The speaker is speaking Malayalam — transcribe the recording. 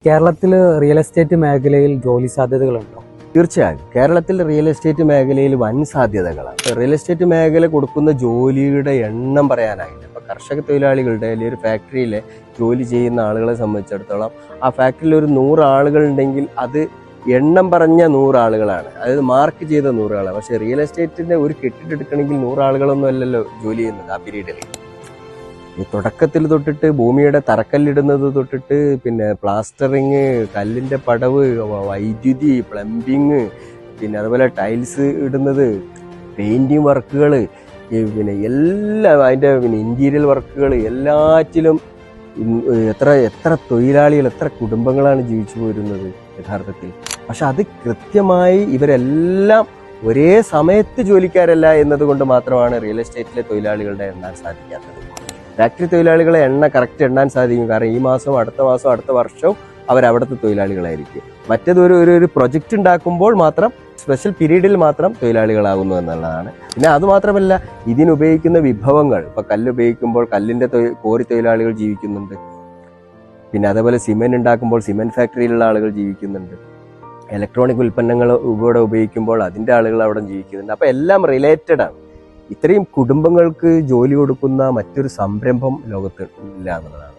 കേരളത്തിൽ റിയൽ എസ്റ്റേറ്റ് മേഖലയിൽ ജോലി സാധ്യതകളുണ്ടോ? തീർച്ചയായും കേരളത്തിൽ റിയൽ എസ്റ്റേറ്റ് മേഖലയിൽ വൻ സാധ്യതകളാണ്. റിയൽ എസ്റ്റേറ്റ് മേഖല കൊടുക്കുന്ന ജോലിയുടെ എണ്ണം പറയാനായില്ല. ഇപ്പൊ കർഷക തൊഴിലാളികളുടെ അല്ലെങ്കിൽ ഒരു ഫാക്ടറിയിലെ ജോലി ചെയ്യുന്ന ആളുകളെ സംബന്ധിച്ചിടത്തോളം ആ ഫാക്ടറിയിൽ ഒരു 100 ആളുകൾ ഉണ്ടെങ്കിൽ അത് എണ്ണം പറഞ്ഞ 100 ആളുകളാണ്, അതായത് മാർക്ക് ചെയ്ത 100 ആളാണ്. പക്ഷെ റിയൽ എസ്റ്റേറ്റിന്റെ ഒരു കെട്ടിടം എടുക്കണമെങ്കിൽ 100 ആളുകളൊന്നും അല്ലല്ലോ ജോലി ചെയ്യുന്നത് ആ പീരീഡിൽ. ഈ തുടക്കത്തിൽ തൊട്ടിട്ട് ഭൂമിയുടെ തറക്കല്ലിടുന്നത് തൊട്ടിട്ട് പിന്നെ പ്ലാസ്റ്ററിങ്, കല്ലിന്റെ പടവ്, വൈദ്യുതി, പ്ലംബിങ്, പിന്നെ അതുപോലെ ടൈൽസ് ഇടുന്നത്, പെയിന്റിങ് വർക്കുകൾ, പിന്നെ എല്ലാം അതിന്റെ പിന്നെ ഇന്റീരിയർ വർക്കുകൾ, എല്ലാറ്റിലും എത്ര തൊഴിലാളികൾ, എത്ര കുടുംബങ്ങളാണ് ജീവിച്ചു പോരുന്നത് യഥാർത്ഥത്തിൽ. പക്ഷെ അത് കൃത്യമായി ഇവരെല്ലാം ഒരേ സമയത്ത് ജോലിക്കാരല്ല എന്നതുകൊണ്ട് മാത്രമാണ് റിയൽ എസ്റ്റേറ്റിലെ തൊഴിലാളികളുടെ എണ്ണാൻ സാധിക്കാത്തത്. ഫാക്ടറി തൊഴിലാളികളെ കറക്റ്റ് എണ്ണാൻ സാധിക്കും. കാരണം ഈ മാസം, അടുത്ത വർഷവും അവരവിടുത്തെ തൊഴിലാളികളായിരിക്കും. മറ്റേത് ഒരു പ്രൊജക്റ്റ് ഉണ്ടാക്കുമ്പോൾ മാത്രം, സ്പെഷ്യൽ പീരീഡിൽ മാത്രം തൊഴിലാളികളാകുന്നു എന്നുള്ളതാണ്. പിന്നെ അതുമാത്രമല്ല, ഇതിനുപയോഗിക്കുന്ന വിഭവങ്ങൾ, ഇപ്പൊ കല്ലുപയോഗിക്കുമ്പോൾ കല്ലിന്റെ കോറി തൊഴിലാളികൾ ജീവിക്കുന്നുണ്ട്. പിന്നെ അതേപോലെ സിമെന്റ് ഉണ്ടാക്കുമ്പോൾ സിമെന്റ് ഫാക്ടറിയിലുള്ള ആളുകൾ ജീവിക്കുന്നുണ്ട്. ഇലക്ട്രോണിക് ഉൽപ്പന്നങ്ങൾ ഇവിടെ ഉപയോഗിക്കുമ്പോൾ അതിന്റെ ആളുകൾ അവിടെ ജീവിക്കുന്നുണ്ട്. അപ്പൊ എല്ലാം റിലേറ്റഡ് ആണ്. ഇത്രയും കുടുംബങ്ങൾക്ക് ജോലി കൊടുക്കുന്ന മറ്റൊരു സംരംഭം ലോകത്ത് ഇല്ല എന്നുള്ളതാണ്.